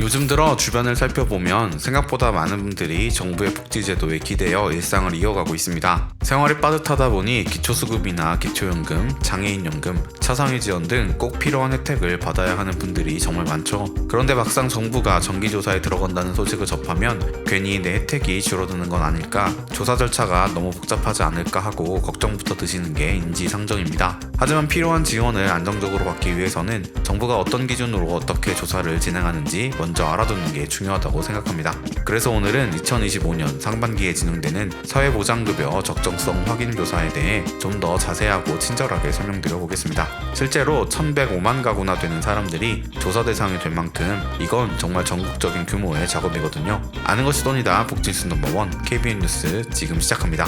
요즘 들어 주변을 살펴보면 생각보다 많은 분들이 정부의 복지제도에 기대어 일상을 이어가고 있습니다. 생활이 빠듯하다 보니 기초수급이나 기초연금, 장애인연금, 차상위 지원 등 꼭 필요한 혜택을 받아야 하는 분들이 정말 많죠. 그런데 막상 정부가 정기조사에 들어간다는 소식을 접하면 괜히 내 혜택이 줄어드는 건 아닐까, 조사 절차가 너무 복잡하지 않을까 하고 걱정부터 드시는 게 인지상정입니다. 하지만 필요한 지원을 안정적으로 받기 위해서는 정부가 어떤 기준으로 어떻게 조사를 진행하는지 먼저 알아두는 게 중요하다고 생각합니다. 그래서 오늘은 2025년 상반기에 진행되는 사회보장급여 적정성 확인 조사에 대해 좀 더 자세하고 친절하게 설명드려 보겠습니다. 실제로 1105만 가구나 되는 사람들이 조사 대상이 될 만큼 이건 정말 전국적인 규모의 작업이거든요. 아는 것이 돈이다 복지뉴스 넘버원 KBN 뉴스 지금 시작합니다.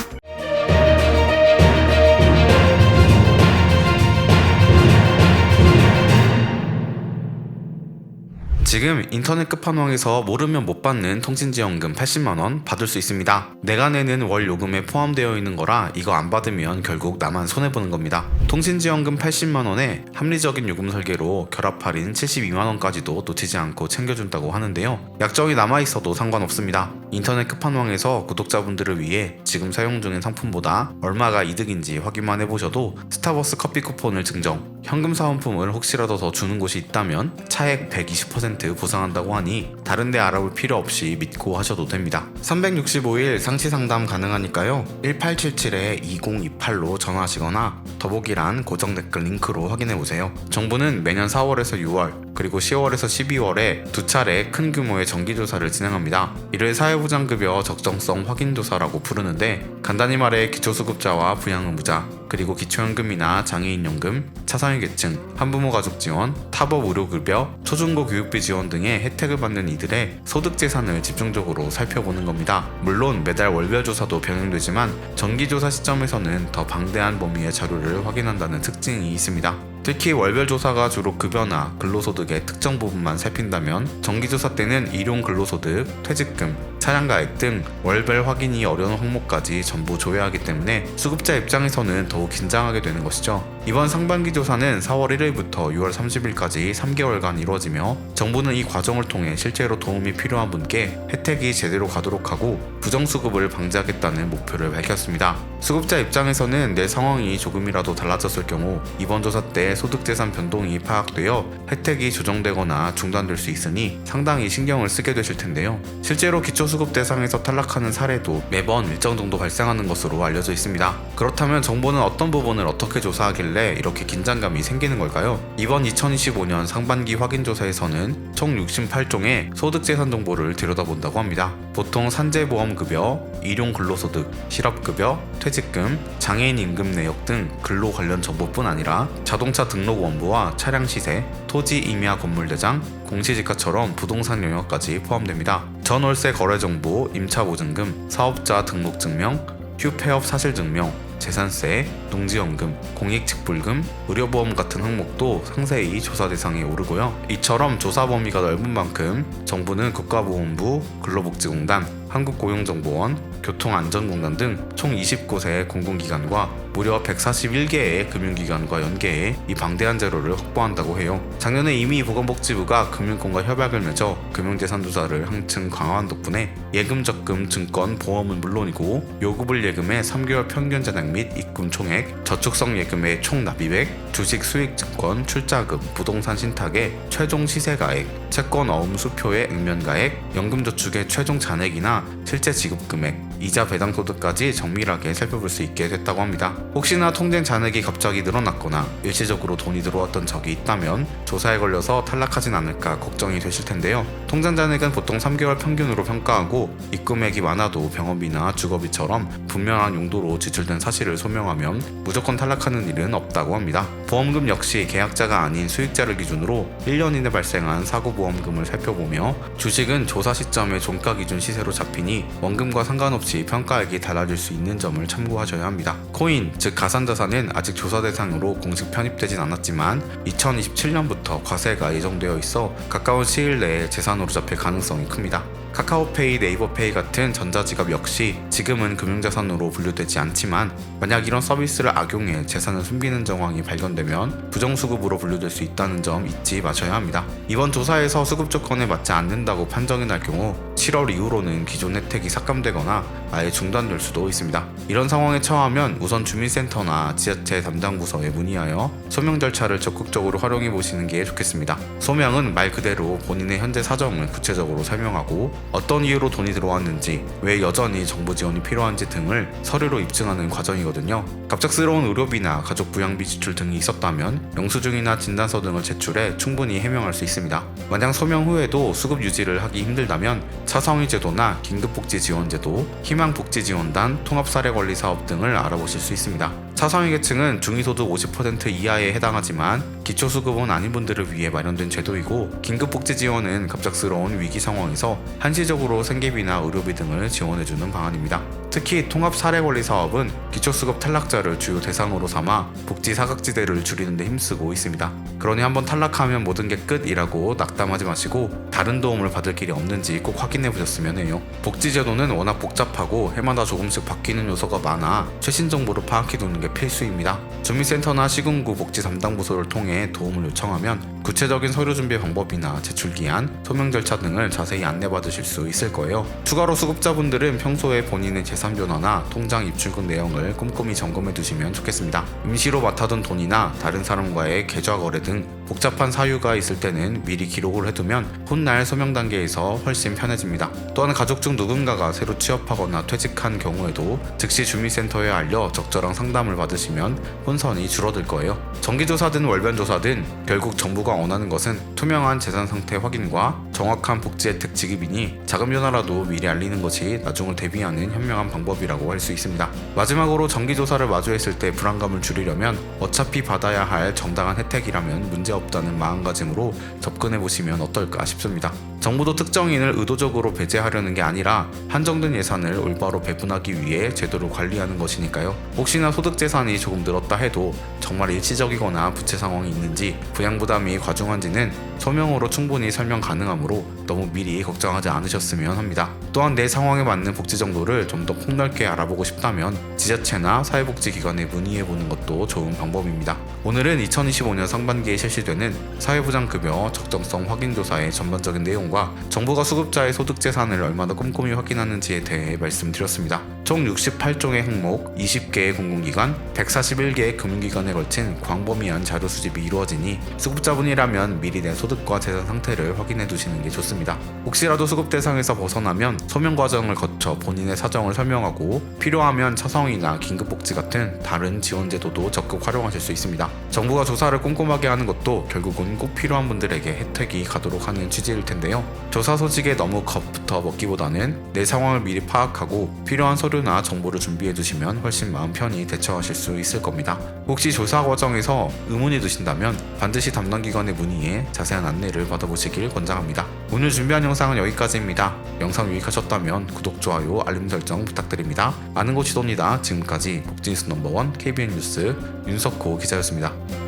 지금 인터넷 끝판왕에서 모르면 못 받는 통신지원금 80만원 받을 수 있습니다. 내가 내는 월 요금에 포함되어 있는 거라 이거 안 받으면 결국 나만 손해보는 겁니다. 통신지원금 80만원에 합리적인 요금 설계로 결합 할인 72만원까지도 놓치지 않고 챙겨준다고 하는데요. 약정이 남아있어도 상관없습니다. 인터넷 끝판왕에서 구독자분들을 위해 지금 사용 중인 상품보다 얼마가 이득인지 확인만 해보셔도 스타벅스 커피 쿠폰을 증정, 현금 사은품을 혹시라도 더 주는 곳이 있다면 차액 120% 보상한다고 하니 다른데 알아볼 필요 없이 믿고 하셔도 됩니다. 365일 상시 상담 가능하니까요. 1877-2028로 전화하시거나 더보기란 고정 댓글 링크로 확인해보세요. 정부는 매년 4월에서 6월 그리고 10월에서 12월에 두 차례 큰 규모의 정기조사를 진행합니다. 이를 사회보장급여 적정성 확인조사라고 부르는데, 간단히 말해 기초수급자와 부양의무자, 그리고 기초연금이나 장애인연금, 차상위계층, 한부모 가족 지원, 타법 의료급여, 초중고 교육비 지원 등의 혜택을 받는 이들의 소득재산을 집중적으로 살펴보는 겁니다. 물론 매달 월별 조사도 병행되지만 정기조사 시점에서는 더 방대한 범위의 자료를 확인한다는 특징이 있습니다. 특히 월별 조사가 주로 급여나 근로소득의 특정 부분만 살핀다면 정기조사 때는 일용 근로소득, 퇴직금, 차량가액 등 월별 확인이 어려운 항목까지 전부 조회하기 때문에 수급자 입장에서는 더욱 긴장하게 되는 것이죠. 이번 상반기 조사는 4월 1일부터 6월 30일까지 3개월간 이루어지며 정부는 이 과정을 통해 실제로 도움이 필요한 분께 혜택이 제대로 가도록 하고 부정수급을 방지하겠다는 목표를 밝혔습니다. 수급자 입장에서는 내 상황이 조금이라도 달라졌을 경우 이번 조사 때 소득재산 변동이 파악되어 혜택이 조정되거나 중단될 수 있으니 상당히 신경을 쓰게 되실 텐데요. 실제로 기초수급 대상에서 탈락하는 사례도 매번 일정 정도 발생하는 것으로 알려져 있습니다. 그렇다면 정부는 어떤 부분을 어떻게 조사하길래 이렇게 긴장감이 생기는 걸까요? 이번 2025년 상반기 확인조사에서는 총 68종의 소득재산 정보를 들여다본다고 합니다. 보통 산재보험급여, 일용근로소득, 실업급여, 퇴직금, 장애인 임금 내역 등 근로 관련 정보뿐 아니라 자동차 등록원부와 차량 시세, 토지 임야 건물 대장, 공시지가처럼 부동산 영역까지 포함됩니다. 전월세 거래 정보, 임차 보증금, 사업자 등록 증명, 휴폐업 사실 증명, 재산세, 농지연금, 공익직불금, 의료보험 같은 항목도 상세히 조사 대상에 오르고요. 이처럼 조사 범위가 넓은 만큼 정부는 국가보건부, 근로복지공단, 한국고용정보원, 교통안전공단 등 총 20곳의 공공기관과 무려 141개의 금융기관과 연계해 이 방대한 자료를 확보한다고 해요. 작년에 이미 보건복지부가 금융권과 협약을 맺어 금융재산 조사를 한층 강화한 덕분에 예금, 적금, 증권, 보험은 물론이고 요구불 예금의 3개월 평균 잔액 및 입금 총액, 저축성 예금의 총 납입액, 주식 수익 증권, 출자금, 부동산 신탁의 최종 시세가액, 채권 어음 수표의 액면가액, 연금저축의 최종 잔액이나 실제 지급금액, 이자 배당 소득까지 정밀하게 살펴볼 수 있게 됐다고 합니다. 혹시나 통장 잔액이 갑자기 늘어났거나 일시적으로 돈이 들어왔던 적이 있다면 조사에 걸려서 탈락하진 않을까 걱정이 되실 텐데요. 통장 잔액은 보통 3개월 평균으로 평가하고 입금액이 많아도 병원비나 주거비처럼 분명한 용도로 지출된 사실을 소명하면 무조건 탈락하는 일은 없다고 합니다. 보험금 역시 계약자가 아닌 수익자를 기준으로 1년 이내 발생한 사고보험금을 살펴보며 주식은 조사 시점의 종가 기준 시세로 잡히니 원금과 상관없이 평가액이 달라질 수 있는 점을 참고하셔야 합니다. 코인, 즉 가산자산은 아직 조사 대상으로 공식 편입되진 않았지만 2027년부터 과세가 예정되어 있어 가까운 시일 내에 재산으로 잡힐 가능성이 큽니다. 카카오페이, 네이버페이 같은 전자지갑 역시 지금은 금융자산으로 분류되지 않지만 만약 이런 서비스를 악용해 재산을 숨기는 정황이 발견되면 부정수급으로 분류될 수 있다는 점 잊지 마셔야 합니다. 이번 조사에서 수급 조건에 맞지 않는다고 판정이 날 경우 7월 이후로는 기존 혜택이 삭감되거나 아예 중단될 수도 있습니다. 이런 상황에 처하면 우선 주민센터나 지자체 담당 부서에 문의하여 소명 절차를 적극적으로 활용해 보시는 게 좋겠습니다. 소명은 말 그대로 본인의 현재 사정을 구체적으로 설명하고 어떤 이유로 돈이 들어왔는지, 왜 여전히 정부 지원이 필요한지 등을 서류로 입증하는 과정이거든요. 갑작스러운 의료비나 가족 부양비 지출 등이 있었다면 영수증이나 진단서 등을 제출해 충분히 해명할 수 있습니다. 만약 소명 후에도 수급 유지를 하기 힘들다면 차상위제도나 긴급복지지원제도, 희망복지지원단, 통합사례관리사업 등을 알아보실 수 있습니다. 차상위 계층은 중위소득 50% 이하에 해당하지만 기초수급원 아닌 분들을 위해 마련된 제도이고, 긴급복지지원은 갑작스러운 위기 상황에서 한시적으로 생계비나 의료비 등을 지원해주는 방안입니다. 특히 통합사례관리사업은 기초수급 탈락자를 주요 대상으로 삼아 복지 사각지대를 줄이는 데 힘쓰고 있습니다. 그러니 한번 탈락하면 모든 게 끝이라고 낙담하지 마시고 다른 도움을 받을 길이 없는지 꼭 확인해 보셨으면 해요. 복지제도는 워낙 복잡하고 해마다 조금씩 바뀌는 요소가 많아 최신 정보를 파악해 두는 게 필수입니다. 주민센터나 시군구 복지 담당 부서를 통해 도움을 요청하면 구체적인 서류 준비 방법이나 제출 기한, 소명 절차 등을 자세히 안내받으실 수 있을 거예요. 추가로 수급자분들은 평소에 본인의 재산 변화나 통장 입출금 내용을 꼼꼼히 점검해 두시면 좋겠습니다. 임시로 맡아둔 돈이나 다른 사람과의 계좌 거래 등 복잡한 사유가 있을 때는 미리 기록을 해두면 훗날 소명 단계에서 훨씬 편해집니다. 또한 가족 중 누군가가 새로 취업하거나 퇴직한 경우에도 즉시 주민센터에 알려 적절한 상담을 받으시면 혼선이 줄어들 거예요. 정기조사든 월변조사든 결국 정부가 원하는 것은 투명한 재산 상태 확인과 정확한 복지 혜택 지급이니 작은 변화라도 미리 알리는 것이 나중을 대비하는 현명한 방법이라고 할 수 있습니다. 마지막으로 정기조사를 마주했을 때 불안감을 줄이려면 어차피 받아야 할 정당한 혜택이라면 문제없다는 마음가짐으로 접근해보시면 어떨까 싶습니다. 정부도 특정인을 의도적으로 배제하려는 게 아니라 한정된 예산을 올바로 배분하기 위해 제도를 관리하는 것이니까요. 혹시나 소득 재산이 조금 늘었다 해도 정말 일시적이거나 부채 상황이 있는지, 부양부담이 과중한지는 소명으로 충분히 설명 가능하므로 너무 미리 걱정하지 않으셨으면 합니다. 또한 내 상황에 맞는 복지 정도를 좀 더 폭넓게 알아보고 싶다면 지자체나 사회복지기관에 문의해보는 것도 좋은 방법입니다. 오늘은 2025년 상반기에 실시되는 사회보장급여 적정성 확인조사의 전반적인 내용과 정부가 수급자의 소득재산을 얼마나 꼼꼼히 확인하는지에 대해 말씀드렸습니다. 총 68종의 항목, 20개의 공공기관, 141개의 금융기관에 걸친 광범위한 자료 수집이 이루어지니 수급자분이라면 미리 내 소득과 재산 상태를 확인해 두시는 게 좋습니다. 혹시라도 수급 대상에서 벗어나면 소명 과정을 거쳐 본인의 사정을 설명하고 필요하면 차성이나 긴급복지 같은 다른 지원제도도 적극 활용하실 수 있습니다. 정부가 조사를 꼼꼼하게 하는 것도 결국은 꼭 필요한 분들에게 혜택이 가도록 하는 취지일 텐데요. 조사 소식에 너무 겁부터 먹기보다는 내 상황을 미리 파악하고 필요한 서류나 정보를 준비해 두시면 훨씬 마음 편히 대처하실 수 있을 겁니다. 혹시 조사 과정에서 의문이 드신다면 반드시 담당 기관에 문의해 자세한 안내를 받아보시길 권장합니다. 오늘 준비한 영상은 여기까지입니다. 영상 유익하셨다면 구독, 좋아요, 알림 설정 부탁드립니다. 아는 곳이 돕니다. 지금까지 복지뉴스 넘버원 KBN 뉴스 윤석호 기자였습니다.